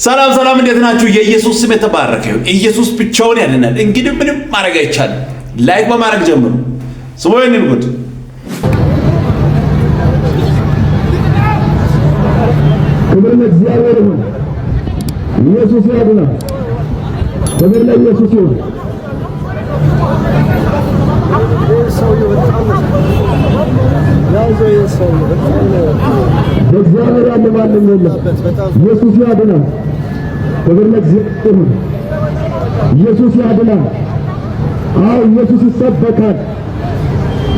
ሰላም ሰላም፣ እንዴት ናችሁ? የኢየሱስ ስም የተባረከ ይሁን። ኢየሱስ ብቻውን ያድናል። እንግዲህ ምንም ማድረግ አይቻልም። ላይክ በማድረግ ጀምሩ። ስሙ ይህንን ጉድ። ክብር ለእግዚአብሔር ይሁን። ኢየሱስ ያድናል። ክብር ለኢየሱስ ይሁን። በእግዚአብሔር ያለ ማንም የለም። ኢየሱስ ያድናል። ክብር ለእግዚአብሔር ይሁን። ኢየሱስ ያድናል። አዎ ኢየሱስ ይሰበካል።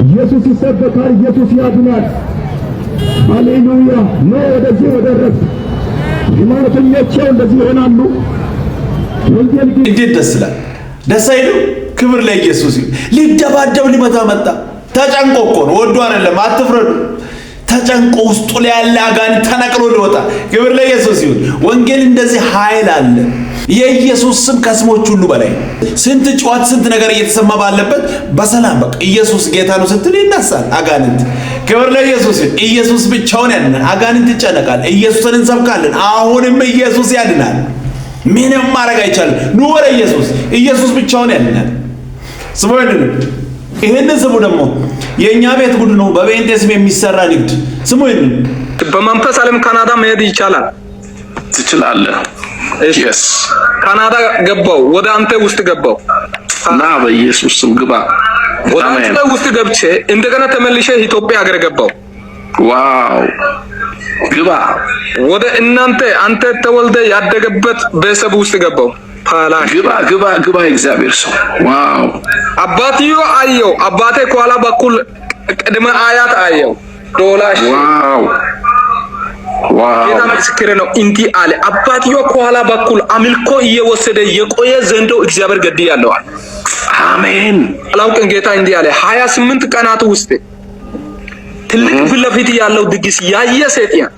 ኢየሱስ ይሰበካል። ኢየሱስ ያድናል። ሃሌሉያ። ነው ወደዚህ ወደ ረፍት ሃይማኖተኞቻቸው እንደዚህ ይሆናሉ። ወንጌል ግን እንዴት ደስ ይላል! ደስ አይልም? ክብር ለኢየሱስ ይሁን። ሊደባደብ ሊመታ መጣ። ተጨንቆ እኮ ነው፣ ወዶ አይደለም። አትፍረዱ። ተጨንቆ ውስጡ ላይ ያለ አጋንንት ተነቅሎ ሊወጣ። ክብር ለኢየሱስ ይሁን። ወንጌል እንደዚህ ኃይል አለ። የኢየሱስ ስም ከስሞች ሁሉ በላይ። ስንት ጨዋታ ስንት ነገር እየተሰማ ባለበት በሰላም በቃ ኢየሱስ ጌታ ነው ስትል ይነሳል አጋንንት። ክብር ለኢየሱስ ይሁን። ኢየሱስ ብቻውን ያድናል። አጋንንት ይጨነቃል። ኢየሱስን እንሰብካለን። አሁንም ኢየሱስ ያድናል። ምንም ማድረግ አይቻልም። ኑ ወደ ኢየሱስ። ኢየሱስ ብቻውን ያድናል። ስሙ ይሄንን ስሙ። ደግሞ የኛ ቤት ጉድ ነው። በጴንጤ ስም የሚሰራ ንግድ ስሙ። ይሄንን በመንፈስ ዓለም ካናዳ መሄድ ይቻላል። ትችላለህ። እሺ ካናዳ ገባው፣ ወደ አንተ ውስጥ ገባው እና በኢየሱስ ስም ግባ። ወደ አንተ ውስጥ ገብቼ እንደገና ተመልሼ ኢትዮጵያ ሀገር ገባው። ዋው ግባ። ወደ እናንተ አንተ ተወልደ ያደገበት ቤተሰብ ውስጥ ገባው። ግባ ግባ ግባ። እግዚአብሔር ሰው ዋው። አባትዮ አየው። አባቴ ከኋላ በኩል ቅድመ አያት አየው። ዶላሽ ዋው ዋው። ጌታ ምስክሬ ነው። እንዲህ አለ። አባትዮ ከኋላ በኩል አምልኮ እየወሰደ የቆየ ዘንዶ እግዚአብሔር ገድያለሁ። አሜን። አላውቅም። ጌታ እንዲህ አለ። 28 ቀናት ውስጥ ትልቅ ፊት ለፊት ያለው ድግስ ያየ ሰይጣን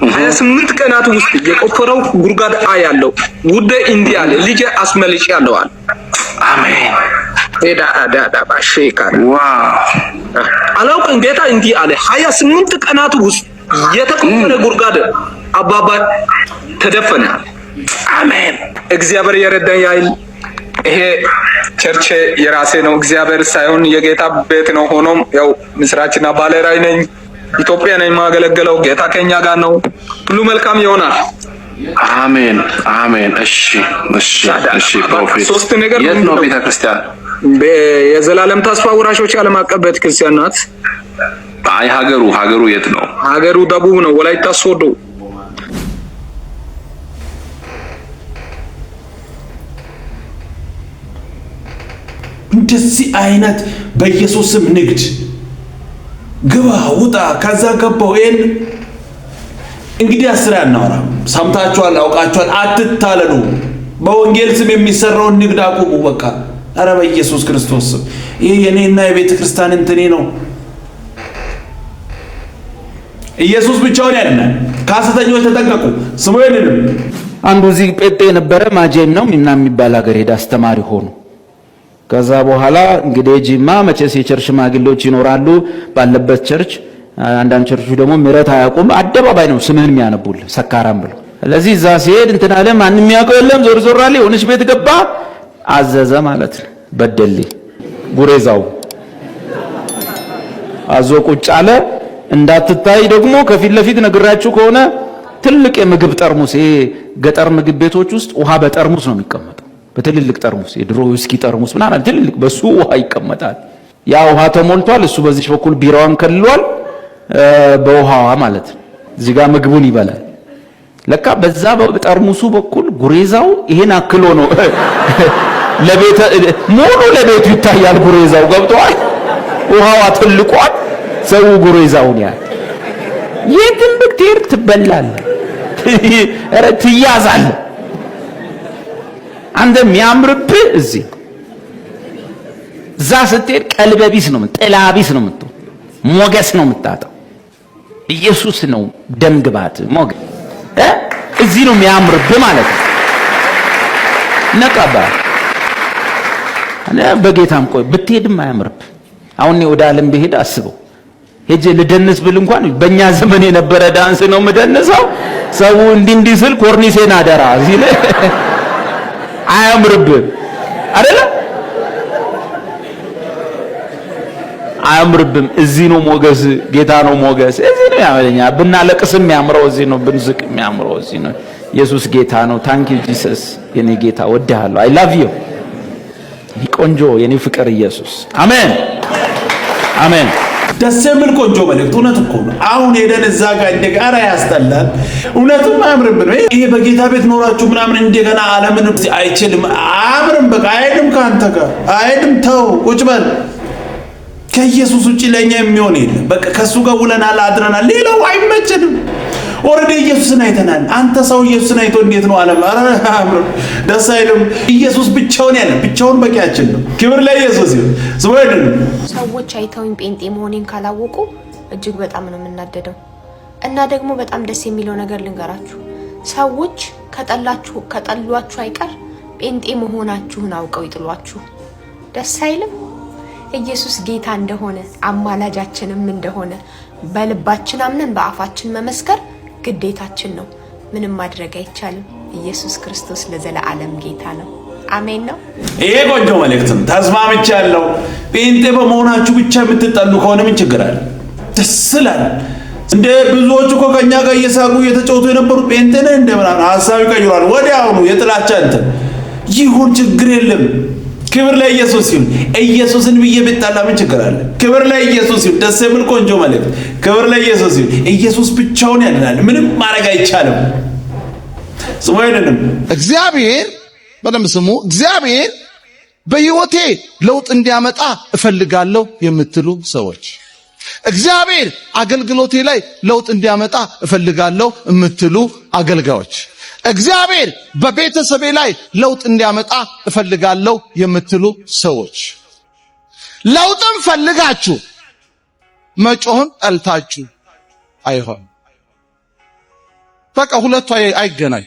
28 ቀናት ውስጥ የቆፈረው ጉድጓድ አያለው። ውዴ እንዲህ አለ። ልጄ አስመልጬአለሁ አለ። አሜን። ዳ ባሽካር ዋው። አላውቅም። ጌታ እንዲህ አለ። 28 ቀናት ውስጥ የተቆፈረ ጉድጓድ አባባ ተደፈነ። አሜን። እግዚአብሔር የረዳኝ ያይል። ይሄ ቸርች የራሴ ነው። እግዚአብሔር ሳይሆን የጌታ ቤት ነው። ሆኖም ያው ምስራችና ባለራዕይ ነኝ። ኢትዮጵያ ነኝ የማገለግለው። ጌታ ከኛ ጋር ነው። ሁሉ መልካም ይሆናል። አሜን አሜን። እሺ እሺ እሺ። ፕሮፌት ሶስት ነገር የት ነው ቤተክርስቲያን? የዘላለም ተስፋ ወራሾች ዓለም አቀፍ ቤተክርስቲያን ናት። አይ ሀገሩ የት ነው? ሀገሩ ደቡብ ነው፣ ወላይታ ሶዶ። እንደዚህ አይነት በኢየሱስ ስም ንግድ ግባ ውጣ። ከዛ ገባው። ይሄን እንግዲህ አስራ ያናወራ ሰምታችኋል፣ አውቃችኋል። አትታለሉ። በወንጌል ስም የሚሰራውን ንግድ አቁሙ። በቃ ኧረ በኢየሱስ ክርስቶስ ስም ይሄ የኔና የቤተ ክርስቲያን እንትኔ ነው። ኢየሱስ ብቻውን ያድናል። ከሐሰተኞች ተጠንቀቁ። ስሙ ይሄንን አንዱ እዚህ ጴጤ የነበረ ማጄም ነው ምናምን የሚባል ሀገር ሄደ አስተማሪ ሆኖ። ከዛ በኋላ እንግዲህ ጂማ መቼስ የቸርች ሽማግሌዎች ይኖራሉ ባለበት ቸርች። አንዳንድ ቸርቹ ደግሞ ምሕረት አያውቁም። አደባባይ ነው ስምህን የሚያነቡልህ ሰካራም ብሎ። ስለዚህ እዛ ሲሄድ እንትን አለ። ማንም የሚያውቀው የለም። ዞር ዞር አለ። የሆነች ቤት ገባ፣ አዘዘ ማለት ነው። በደሌ ጉሬዛው አዞ ቁጭ አለ። እንዳትታይ ደግሞ ከፊት ለፊት ነግራችሁ ከሆነ ትልቅ የምግብ ጠርሙስ፣ ይሄ ገጠር ምግብ ቤቶች ውስጥ ውሃ በጠርሙስ ነው የሚቀመጠው። በትልልቅ ጠርሙስ፣ የድሮ ውስኪ ጠርሙስ ምናምን ትልልቅ፣ በሱ ውሃ ይቀመጣል። ያ ውሃ ተሞልቷል። እሱ በዚህ በኩል ቢራዋን ከልሏል፣ በውሃዋ ማለት ነው። እዚህ ጋር ምግቡን ይበላል። ለካ በዛ በጠርሙሱ በኩል ጉሬዛው ይሄን አክሎ ነው ለቤተ ሙሉ ለቤቱ ይታያል። ጉሬዛው ገብቷል። ውሃዋ ትልቋል። ሰው ጉሬዛውን ያ የትም ብትሄድ ትበላለህ፣ ኧረ ትያዛለህ። አንተ የሚያምርብህ እዚህ እዛ ስትሄድ ቀልበቢስ ነው፣ ጥላቢስ ነው የምትሆን፣ ሞገስ ነው የምታጣው። ኢየሱስ ነው ደምግባት ሞገስ እዚህ ነው የሚያምርብህ ማለት ነው። ነቃባ እኔ በጌታም ቆይ ብትሄድም አያምርብህ። አሁን ወደ ዓለም ብሄድ አስበው ሄጄ ልደንስ ብል እንኳን በእኛ ዘመን የነበረ ዳንስ ነው የምደንሰው። ሰው እንዲህ ስል ኮርኒሴን አደራ ሲል አያምርብም አይደለ? አያምርብም። እዚህ ነው ሞገስ፣ ጌታ ነው ሞገስ። እዚህ ነው ያመለኛ። ብናለቅስም ያምረው እዚህ ነው፣ ብንዝቅ ያምረው እዚህ ነው። ኢየሱስ ጌታ ነው። ታንክ ዩ ጂሰስ። የኔ ጌታ ወድሃለሁ። አይ ላቭ ዩ ቆንጆ የኔ ፍቅር ኢየሱስ። አሜን አሜን። ደስ የሚል ቆንጆ መልእክት። እውነት እኮ ነው። አሁን ሄደን እዛ ጋር እንደጋራ ያስጠላል። እውነትም አያምርብን። ይሄ በጌታ ቤት ኖራችሁ ምናምን እንደገና ዓለምን አይችልም፣ አያምርም። በቃ አይሄድም፣ ከአንተ ጋር አይሄድም። ተው ቁጭ በል። ከኢየሱስ ውጪ ለኛ የሚሆን የለም። በቃ ከሱ ጋር ውለናል፣ አድረናል። ሌላው አይመችንም። ኦሬዲ ኢየሱስን አይተናል። አንተ ሰው ኢየሱስን አይቶ እንዴት ነው ዓለም? አረ ደስ አይልም። ኢየሱስ ብቻውን ያለ ብቻውን በቂያችን ነው። ክብር ለኢየሱስ ይሁን። ሰዎች አይተውኝ ጴንጤ መሆኔን ካላወቁ እጅግ በጣም ነው የምናደደው። እና ደግሞ በጣም ደስ የሚለው ነገር ልንገራችሁ። ሰዎች ከጠሏችሁ አይቀር ጴንጤ መሆናችሁን አውቀው ይጥሏችሁ። ደስ አይልም? ኢየሱስ ጌታ እንደሆነ አማላጃችንም እንደሆነ በልባችን አምነን በአፋችን መመስከር ግዴታችን ነው። ምንም ማድረግ አይቻልም። ኢየሱስ ክርስቶስ ለዘላለም ጌታ ነው። አሜን ነው። ይሄ ቆንጆ መልእክት ነው። ተስማምቻለሁ። ጴንጤ በመሆናችሁ ብቻ የምትጠሉ ከሆነ ምን ችግር አለ? ደስ ይላል። እንደ ብዙዎቹ እኮ ከኛ ጋር እየሳቁ እየተጫወቱ የነበሩት ጴንጤ ነህ እንደ ምናምን ሐሳብ ይቀይራሉ ወዲያውኑ። የጥላቻ እንትን ይሁን ችግር የለም። ክብር ለኢየሱስ ይሁን። ኢየሱስን ብዬ ብጣላ ምን ችግር አለ? ክብር ለኢየሱስ ይሁን። ደስ የሚል ቆንጆ መልእክት። ክብር ለኢየሱስ ይሁን። ኢየሱስ ብቻውን ያድናል። ምንም ማድረግ አይቻልም። ስሙ አይደለም እግዚአብሔር በደንብ ስሙ። እግዚአብሔር በሕይወቴ ለውጥ እንዲያመጣ እፈልጋለሁ የምትሉ ሰዎች፣ እግዚአብሔር አገልግሎቴ ላይ ለውጥ እንዲያመጣ እፈልጋለሁ የምትሉ አገልጋዮች፣ እግዚአብሔር በቤተሰቤ ላይ ለውጥ እንዲያመጣ እፈልጋለሁ የምትሉ ሰዎች፣ ለውጥም ፈልጋችሁ መጮህን ጠልታችሁ አይሆን። በቃ ሁለቱ አይገናኝ።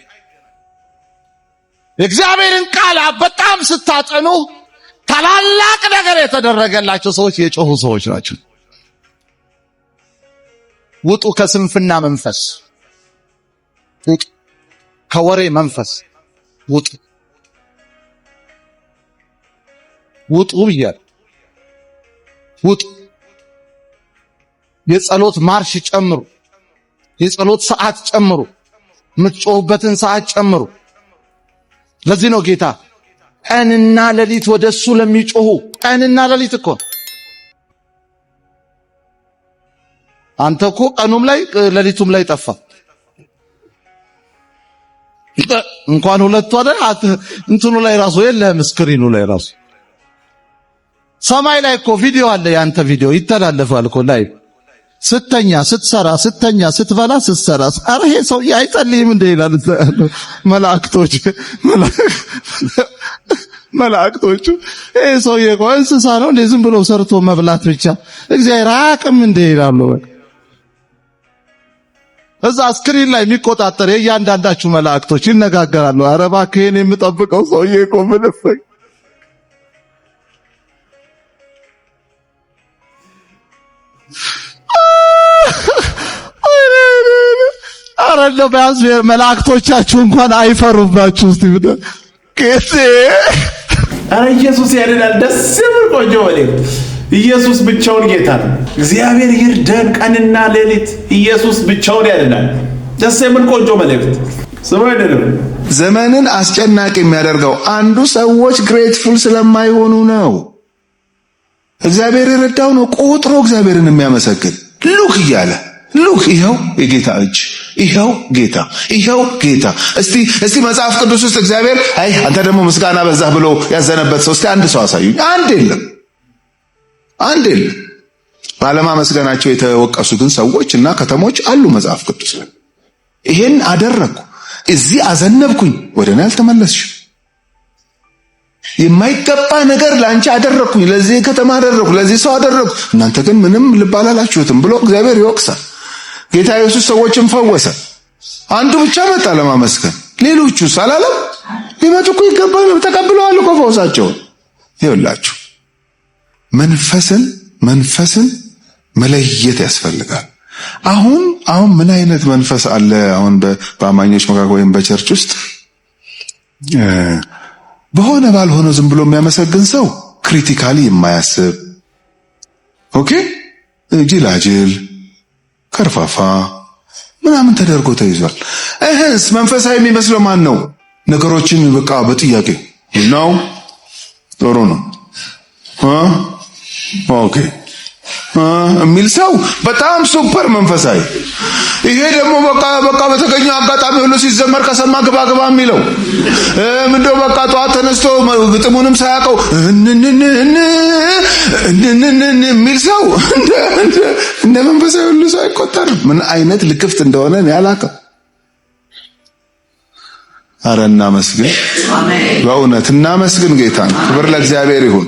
የእግዚአብሔርን ቃል በጣም ስታጠኑ ታላላቅ ነገር የተደረገላቸው ሰዎች የጮሁ ሰዎች ናቸው። ውጡ ከስንፍና መንፈስ፣ ውጡ ከወሬ መንፈስ፣ ውጡ ውጡ ብያለሁ። ውጡ። የጸሎት ማርሽ ጨምሩ። የጸሎት ሰዓት ጨምሩ። የምትጮሁበትን ሰዓት ጨምሩ። ለዚህ ነው ጌታ ቀንና ሌሊት ወደሱ ለሚጮሁ፣ ቀንና ሌሊት እኮ አንተ እኮ ቀኑም ላይ ሌሊቱም ላይ ጠፋ። እንኳን ሁለቱ አይደል እንትኑ ላይ ራሱ የለም፣ ስክሪኑ ላይ ራሱ ሰማይ ላይ እኮ ቪዲዮ አለ። ያንተ ቪዲዮ ይተላለፋል እኮ ላይ ስተኛ ስትሰራ፣ ስተኛ ስትበላ፣ ስትሰራ። አረ ይሄ ሰው አይጸልይም እንደ ይላል መላእክቶቹ። ይሄ ሰው እኮ እንስሳ ነው እንደ ዝም ብሎ ሰርቶ መብላት ብቻ እግዚአብሔር አያውቅም እንደ ይላሉ። እዛ ስክሪን ላይ የሚቆጣጠር የእያንዳንዳችሁ መላእክቶች ይነጋገራሉ። አረ እባክህ እኔ የምጠብቀው ሰውዬ እኮ ምንፈኝ አረ እንደው ቢያንስ መላእክቶቻችሁ እንኳን አይፈሩባችሁ። እስቲ ከዚህ አረ ኢየሱስ ያድናል። ደስ የሚል ቆንጆ መልእክት። ኢየሱስ ብቻውን ጌታ ነው። እግዚአብሔር ይርዳን ቀንና ሌሊት። ኢየሱስ ብቻውን ያድናል። ደስ የሚል ቆንጆ መልእክት። ስሙ አይደለም። ዘመንን አስጨናቂ የሚያደርገው አንዱ ሰዎች ግሬትፉል ስለማይሆኑ ነው። እግዚአብሔር የረዳው ነው ቆጥሮ እግዚአብሔርን የሚያመሰግን ሉክ እያለ ሉክ ይኸው የጌታ እጅ፣ ይኸው ጌታ፣ ይኸው ጌታ። እስቲ መጽሐፍ ቅዱስ ውስጥ እግዚአብሔር አይ አንተ ደግሞ ምስጋና በዛህ ብሎ ያዘነበት ሰው እስቲ አንድ ሰው አሳዩኝ። አንድ የለም። ባለማመስገናቸው የተወቀሱ ግን ሰዎች እና ከተሞች አሉ መጽሐፍ ቅዱስ ላይ። ይሄን አደረኩ፣ እዚህ አዘነብኩኝ፣ ወደ እኔ አልተመለስሽም። የማይገባ ነገር ላንቺ አደረኩኝ፣ ለዚህ ከተማ አደረኩ፣ ለዚህ ሰው አደረኩ፣ እናንተ ግን ምንም ልብ አላላችሁትም ብሎ እግዚአብሔር ይወቅሳል። ጌታ ኢየሱስ ሰዎችን ፈወሰ። አንዱ ብቻ መጣ ለማመስገን፣ ሌሎቹስ አላለም? ሊመጡ እኮ ይገባል፣ ተቀብለዋል እኮ ፈውሳቸውን። ይኸውላችሁ መንፈስን መለየት ያስፈልጋል። አሁን ምን አይነት መንፈስ አለ? አሁን በአማኞች መካከል ወይም በቸርች ውስጥ በሆነ ባልሆነው ዝም ብሎ የሚያመሰግን ሰው ክሪቲካሊ የማያስብ ኦኬ፣ ጅላጅል ከርፋፋ ምናምን ተደርጎ ተይዟል። እህስ መንፈሳዊ የሚመስለው ማን ነው? ነገሮችን በቃ በጥያቄ ነው ጥሩ ነው ኦኬ የሚል ሰው በጣም ሱፐር መንፈሳዊ። ይሄ ደግሞ በቃ በተገኘው አጋጣሚ ሁሉ ሲዘመር ከሰማ ግባ የሚለው ምንድነው? በቃ ጠዋት ተነስቶ ግጥሙንም ሳያውቀው የሚል ሰው እንደ መንፈሳዊ ሁሉ ሰው አይቆጠርም። ምን አይነት ልክፍት እንደሆነ እኔ አላውቅም። አረ እናመስግን፣ በእውነት እናመስግን ጌታን። ክብር ለእግዚአብሔር ይሁን።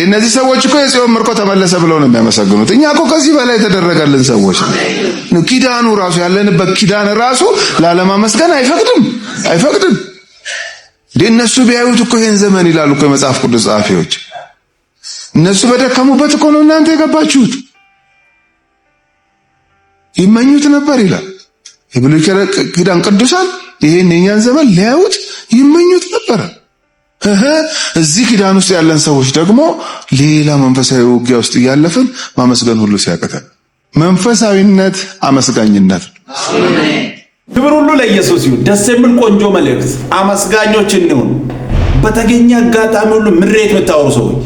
እነዚህ ሰዎች እኮ የጽዮን ምርኮ ተመለሰ ብለው ነው የሚያመሰግኑት። እኛ እኮ ከዚህ በላይ የተደረገልን ሰዎች ነው። ኪዳኑ ራሱ ያለንበት ኪዳን ራሱ ላለማመስገን አይፈቅድም። እነሱ ቢያዩት እኮ ይሄን ዘመን ይላሉ እኮ የመጽሐፍ ቅዱስ ጸሐፊዎች። እነሱ በደከሙበት እኮ ነው እናንተ የገባችሁት። ይመኙት ነበር ይላል የብሉይ ኪዳን ቅዱሳን። ይሄን የኛን ዘመን ሊያዩት ይመኙት ነበር። እዚህ ኪዳን ውስጥ ያለን ሰዎች ደግሞ ሌላ መንፈሳዊ ውጊያ ውስጥ እያለፍን ማመስገን ሁሉ ሲያቀተን፣ መንፈሳዊነት አመስጋኝነት። ክብር ሁሉ ለኢየሱስ ይሁን። ደስ የሚል ቆንጆ መልእክት። አመስጋኞች እንሁን። በተገኘ አጋጣሚ ሁሉ ምሬት የምታወሩ ሰዎች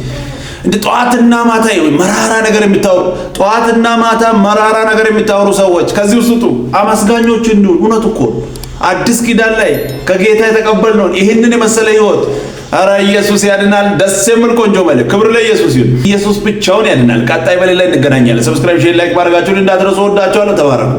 እንደ ጠዋትና ማታ መራራ ነገር የምታወሩ ሰዎች ከዚህ ውስጥ ውጡ። አመስጋኞች እንሁን። እውነት እኮ አዲስ ኪዳን ላይ ከጌታ የተቀበልነው ይህንን የመሰለ ህይወት። አረ ኢየሱስ ያድናል። ደስ የሚል ቆንጆ መልእክት። ክብር ለኢየሱስ ይሁን። ኢየሱስ ብቻውን ያድናል። ቀጣይ በሌላ እንገናኛለን። ሰብስክራይብ፣ ሼር፣ ላይክ ማድረጋችሁን እንዳትረሱ። ወዳችኋለሁ። ተባረኩ።